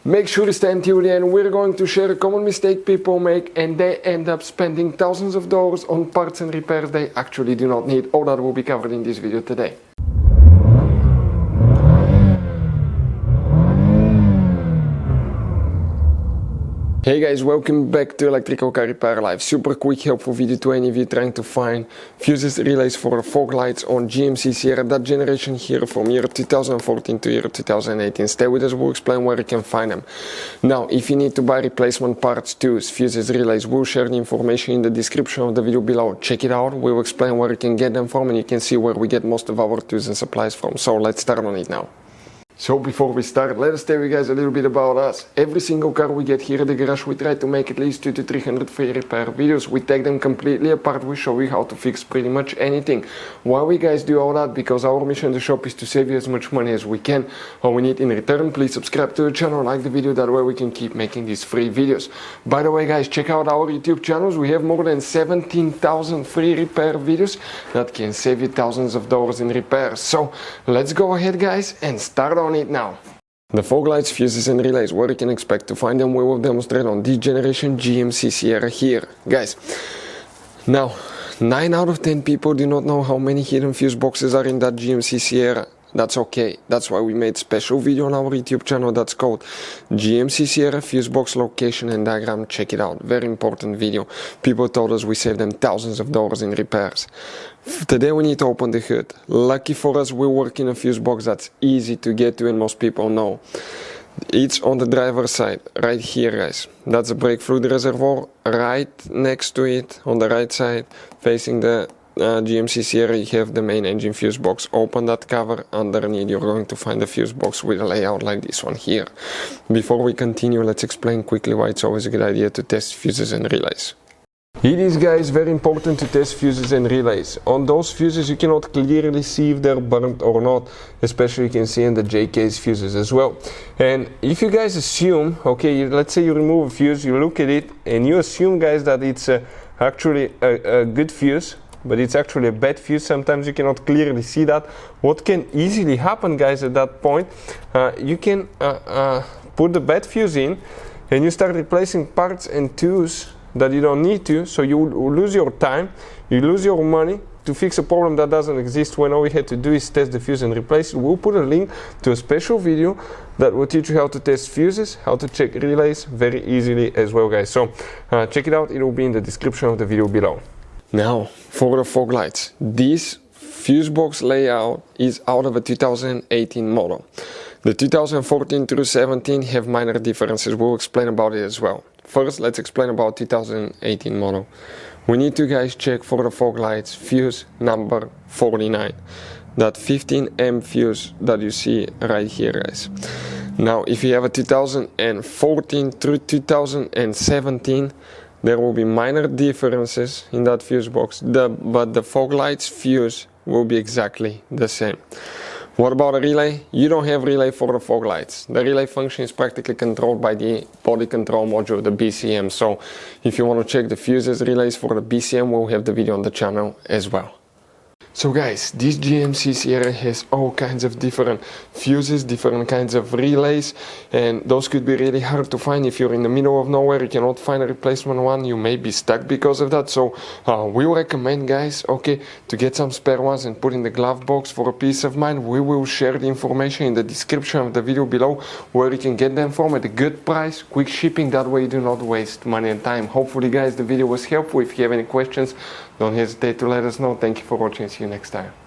Make sure to stay until the end. We're going to share a common mistake people make and they end up spending thousands of dollars on parts and repairs they actually do not need. All that will be covered in this video today. Hey guys, welcome back to Electrical Car Repair Live. Super quick helpful video to any of you trying to find fuses, relays for fog lights on GMC Sierra, that generation here from year 2014 to year 2018. Stay with us, we'll explain where you can find them. Now, if you need to buy replacement parts, tools, fuses, relays, we'll share the information in the description of the video below. Check it out, we'll explain where you can get them from and you can see where we get most of our tools and supplies from. So let's start on it now. So before we start, let us tell you guys a little bit about us. Every single car we get here at the garage, we try to make at least 200 to 300 free repair videos. We take them completely apart, we show you how to fix pretty much anything. Why we guys do all that? Because our mission in the shop is to save you as much money as we can. All we need in return, please subscribe to the channel, like the video, that way we can keep making these free videos. By the way guys, check out our YouTube channels. We have more than 17,000 free repair videos that can save you thousands of dollars in repairs. So let's go ahead guys and start on it now. The fog lights, fuses and relays, where you can expect to find them, we will demonstrate on this generation GMC Sierra here. Guys, now 9 out of 10 people do not know how many hidden fuse boxes are in that GMC Sierra. That's okay, that's why we made special video on our YouTube channel that's called GMC Sierra Fuse Box Location and Diagram. Check it out, very important video. People told us we saved them thousands of dollars in repairs. Today we need to open the hood. Lucky for us, we work in a fuse box that's easy to get to and most people know. It's on the driver's side, right here guys. That's the brake fluid reservoir, right next to it, on the right side, facing the GMC Sierra, you have the main engine fuse box. Open that cover, underneath you're going to find a fuse box with a layout like this one here. Before we continue, let's explain quickly why it's always a good idea to test fuses and relays. It is guys very important to test fuses and relays. On those fuses you cannot clearly see if they're burnt or not, especially you can see in the JK's fuses as well. And if you guys assume, okay, let's say you remove a fuse, you look at it and you assume guys that it's actually a good fuse, but it's actually a bad fuse. Sometimes you cannot clearly see that. What can easily happen guys at that point, you can put the bad fuse in and you start replacing parts and tools that you don't need to, so you lose your time, you lose your money to fix a problem that doesn't exist, when all we had to do is test the fuse and replace it. We'll put a link to a special video that will teach you how to test fuses, how to check relays very easily as well guys. So check it out, it will be in the description of the video below. Now for the fog lights, this fuse box layout is out of a 2018 model. The 2014 through 17 have minor differences, we'll explain about it as well. First, let's explain about 2018 model. We need to guys check for the fog lights fuse number 49. That 15M fuse that you see right here guys. Now if you have a 2014 through 2017, there will be minor differences in that fuse box, but the fog lights fuse will be exactly the same. What about a relay? You don't have relay for the fog lights. The relay function is practically controlled by the body control module, the BCM. So if you want to check the fuses relays for the BCM, we'll have the video on the channel as well. So guys, this GMC Sierra has all kinds of different fuses, different kinds of relays, and those could be really hard to find. If you're in the middle of nowhere, you cannot find a replacement one, you may be stuck because of that. So we recommend guys, okay, to get some spare ones and put in the glove box for a peace of mind. We will share the information in the description of the video below where you can get them from at a good price, quick shipping, that way you do not waste money and time. Hopefully guys the video was helpful. If you have any questions, don't hesitate to let us know. Thank you for watching. See you next time.